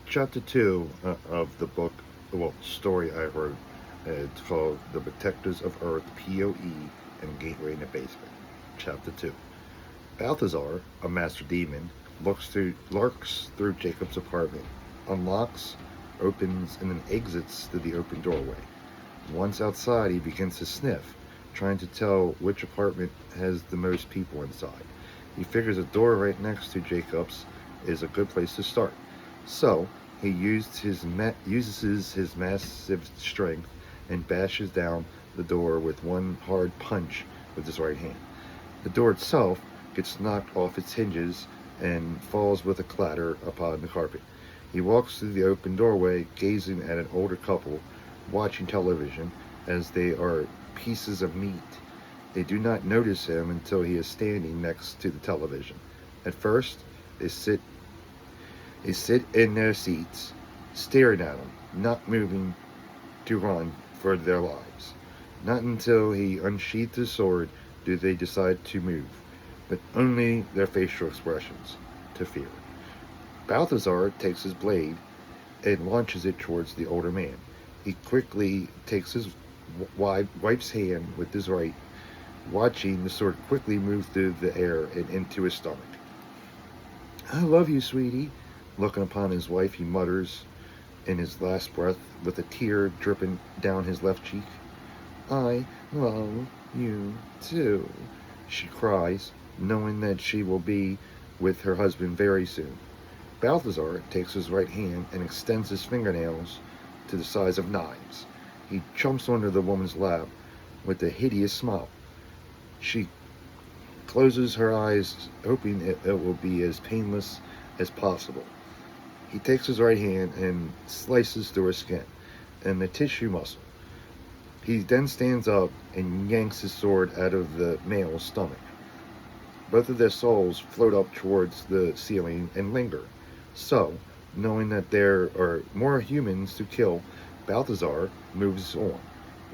Chapter 2 of the book, well, story I wrote. It's called The Protectors of Earth, PoE, and Gateway in the Basement. Chapter 2. Balthazar, a master demon, lurks through Jacob's apartment, unlocks, opens, and then exits through the open doorway. Once outside, he begins to sniff, trying to tell which apartment has the most people inside. He figures a door right next to Jacob's is a good place to start. So, he uses his massive strength and bashes down the door with one hard punch with his right hand. The door itself gets knocked off its hinges and falls with a clatter upon the carpet. He walks through the open doorway, gazing at an older couple watching television as they are pieces of meat. They do not notice him until he is standing next to the television. At first, they sit they sit in their seats, staring at him, not moving to run for their lives. Not until he unsheathed his sword do they decide to move, but only their facial expressions to fear. Balthazar takes his blade and launches it towards the older man. He quickly takes his wife's hand with his right, watching the sword quickly move through the air and into his stomach. I love you, sweetie. Looking upon his wife, he mutters in his last breath with a tear dripping down his left cheek. I love you too, she cries, knowing that she will be with her husband very soon. Balthazar takes his right hand and extends his fingernails to the size of knives. He jumps onto the woman's lap with a hideous smile. She closes her eyes, hoping it will be as painless as possible. He takes his right hand and slices through her skin and the tissue muscle. He then stands up and yanks his sword out of the male's stomach. Both of their souls float up towards the ceiling and linger. So, knowing that there are more humans to kill, Balthazar moves on,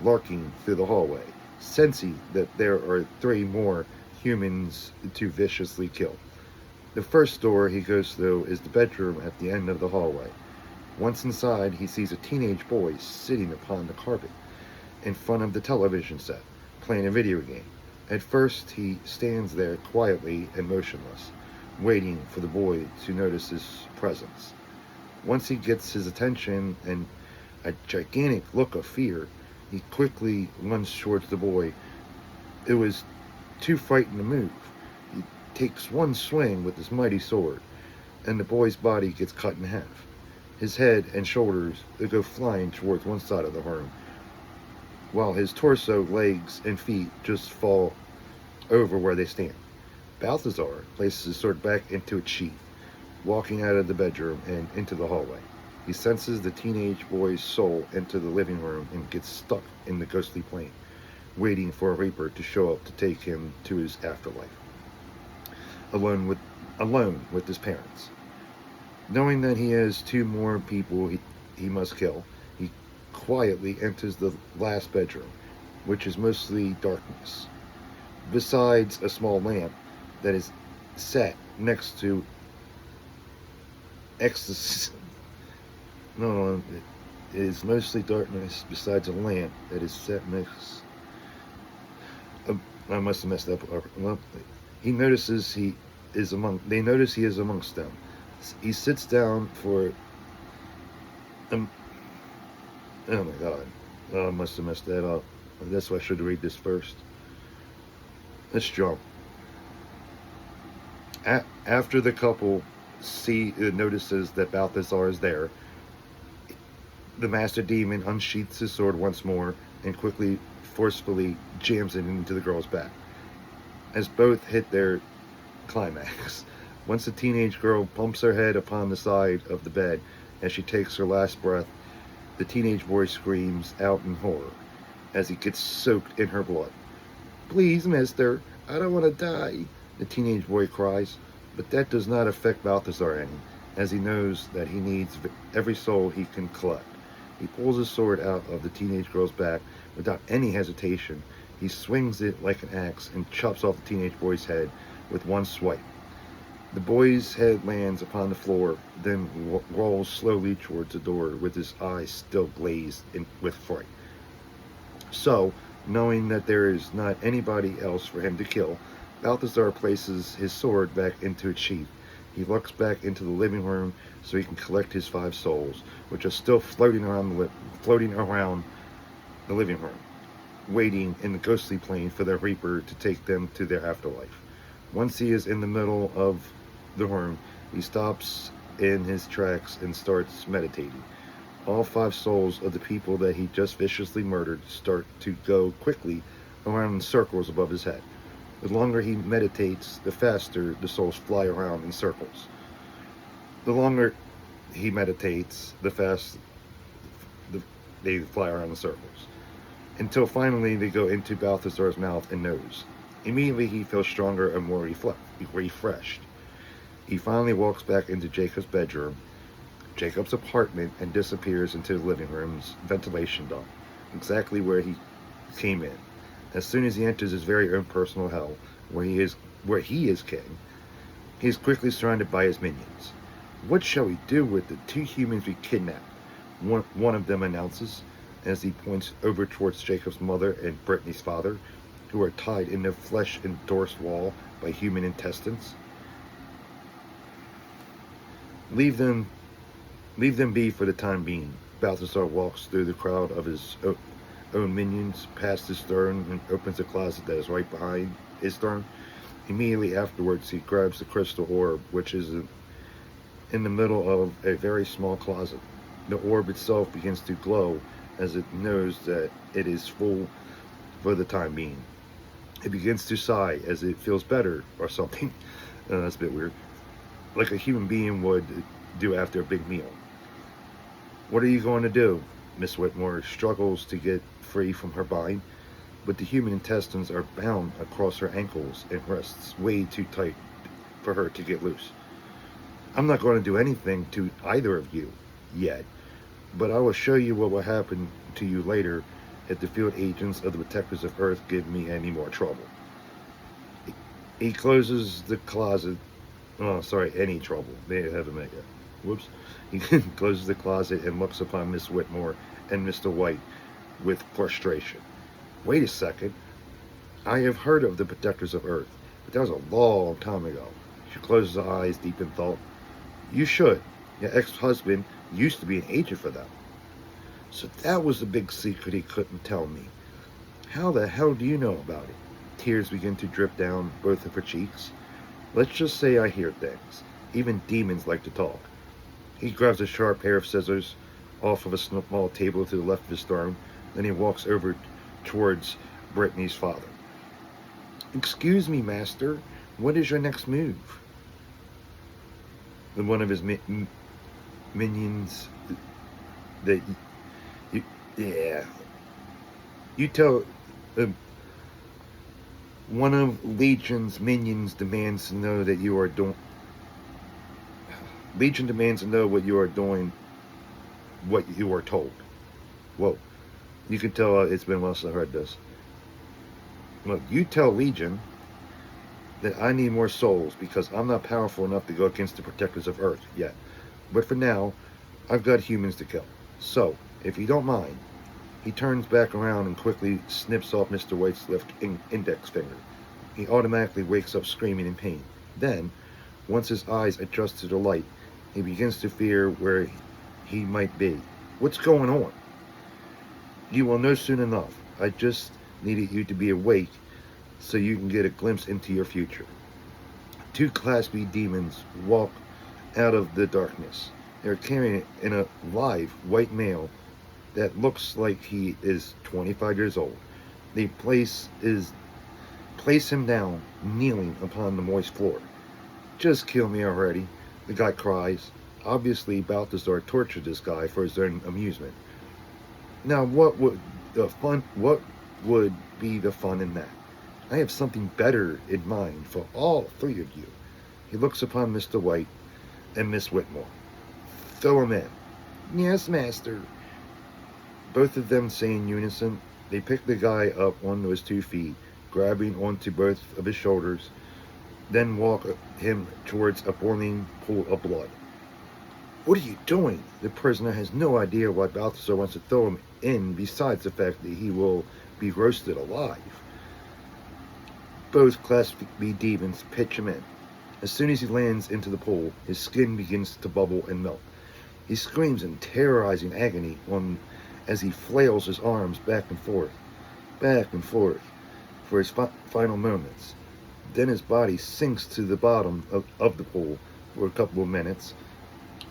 lurking through the hallway, sensing that there are 3 more humans to viciously kill. The first door he goes through is the bedroom at the end of the hallway. Once inside, he sees a teenage boy sitting upon the carpet in front of the television set, playing a video game. At first, he stands there quietly and motionless, waiting for the boy to notice his presence. Once he gets his attention and a gigantic look of fear, he quickly runs towards the boy, who is too frightened to move. He takes one swing with his mighty sword, and the boy's body gets cut in half. His head and shoulders go flying towards one side of the room, while his torso, legs, and feet just fall over where they stand. Balthazar places his sword back into its sheath, walking out of the bedroom and into the hallway. He senses the teenage boy's soul enter the living room and gets stuck in the ghostly plane, waiting for a reaper to show up to take him to his afterlife, alone with his parents. Knowing that he has 2 more people he must kill, he quietly enters the last bedroom, which is mostly darkness, besides a small lamp that is set next to ecstasy. No, it is mostly darkness besides a lamp that is set next. I must have messed up. Well, he notices he is among. They notice he is amongst them. He sits down for. Oh my God! I must have messed that up. That's why I should read this first. Let's jump. After the couple notices that Balthazar is there, the master demon unsheaths his sword once more and quickly, forcefully jams it into the girl's back, as both hit their climax. Once the teenage girl bumps her head upon the side of the bed as she takes her last breath, the teenage boy screams out in horror as he gets soaked in her blood. Please, mister, I don't want to die, the teenage boy cries, but that does not affect Balthazar any, as he knows that he needs every soul he can collect. He pulls his sword out of the teenage girl's back without any hesitation. He swings it like an axe and chops off the teenage boy's head with one swipe. The boy's head lands upon the floor, then rolls slowly towards the door with his eyes still glazed with fright. So, knowing that there is not anybody else for him to kill, Balthazar places his sword back into its sheath. He looks back into the living room so he can collect his 5 souls, which are still floating around the living room, waiting in the ghostly plane for the Reaper to take them to their afterlife. Once he is in the middle of the room, he stops in his tracks and starts meditating. All 5 souls of the people that he just viciously murdered start to go quickly around in circles above his head. The longer he meditates, the faster the souls fly around in circles. The longer he meditates, the faster they fly around in circles, until finally they go into Balthazar's mouth and nose. Immediately he feels stronger and more refreshed. He finally walks back into Jacob's bedroom, Jacob's apartment, and disappears into the living room's ventilation duct, exactly where he came in. As soon as he enters his very own personal hell, where he is king, he is quickly surrounded by his minions. "What shall we do with the 2 humans we kidnapped?" One of them announces, as he points over towards Jacob's mother and Brittany's father, who are tied in the flesh-endorsed wall by human intestines. Leave them be for the time being." Balthazar walks through the crowd of his own minions, past his throne, and opens a closet that is right behind his throne. Immediately afterwards, he grabs the crystal orb, which is in the middle of a very small closet. The orb itself begins to glow as it knows that it is full for the time being. It begins to sigh as it feels better or something. That's a bit weird. Like a human being would do after a big meal. "What are you going to do?" Miss Whitmore struggles to get free from her bind, but the human intestines are bound across her ankles and wrists way too tight for her to get loose. "I'm not going to do anything to either of you yet, but I will show you what will happen to you later if the field agents of the Protectors of Earth give me any more trouble." He closes the closet. Oh, sorry, any trouble. They haven't met yet. Whoops. He closes the closet and looks upon Miss Whitmore and Mr. White with frustration. "Wait a second. I have heard of the Protectors of Earth, but that was a long time ago." She closes her eyes deep in thought. "You should. Your ex-husband used to be an agent for them." "So that was the big secret he couldn't tell me. How the hell do you know about it?" Tears begin to drip down both of her cheeks. "Let's just say I hear things. Even demons like to talk." He grabs a sharp pair of scissors off of a small table to the left of his throne. Then he walks over towards Brittany's father. "Excuse me, master. What is your next move?" Then one of his minions that you tell one of Legion's minions demands to know that you are doing. Legion demands to know what you are doing, what you are told. Whoa. You can tell it's been a while since I heard this. "Look, you tell Legion that I need more souls because I'm not powerful enough to go against the Protectors of Earth yet. But for now, I've got humans to kill. So, if you don't mind." He turns back around and quickly snips off Mr. White's left index finger. He automatically wakes up screaming in pain. Then, once his eyes adjust to the light, he begins to fear where he might be. "What's going on?" "You will know soon enough. I just needed you to be awake so you can get a glimpse into your future." 2 Class B demons walk out of the darkness. They're carrying in a live white male that looks like he is 25 years old. They place him down, kneeling upon the moist floor. "Just kill me already," the guy cries. Obviously, Balthazar tortured this guy for his own amusement. Now, what would be the fun in that? I have something better in mind for all 3 of you. He looks upon Mr. White and Miss Whitmore. "Throw him in." "Yes, master." Both of them say in unison. They pick the guy up onto his 2 feet, grabbing onto both of his shoulders. then walk him towards a boiling pool of blood. What are you doing? The prisoner has no idea why Balthazar wants to throw him in, besides the fact that he will be roasted alive. Both Class B demons pitch him in. As soon as he lands into the pool, his skin begins to bubble and melt. He screams in terrorizing agony as he flails his arms back and forth for his final moments. Then his body sinks to the bottom of the pool for a couple of minutes.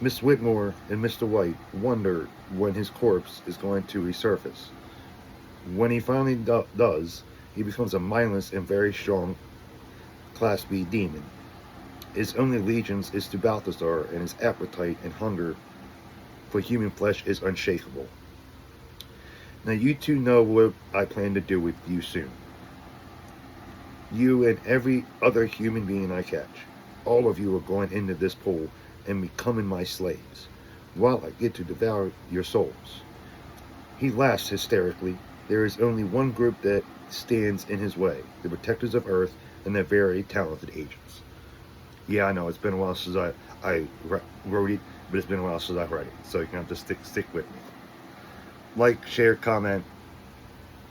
Miss Whitmore and Mr. White wonder when his corpse is going to resurface. When he finally does, he becomes a mindless and very strong Class B demon. His only allegiance is to Balthazar, and his appetite and hunger for human flesh is unshakable. Now you two know what I plan to do with you soon. You and every other human being I catch. All of you are going into this pool and becoming my slaves, while I get to devour your souls. He laughs hysterically. There is only one group that stands in his way, the Protectors of Earth and their very talented agents. Yeah, I know, it's been a while since I wrote it, but it's been a while since I read it, so you're going to have to stick with me. Like, share, comment,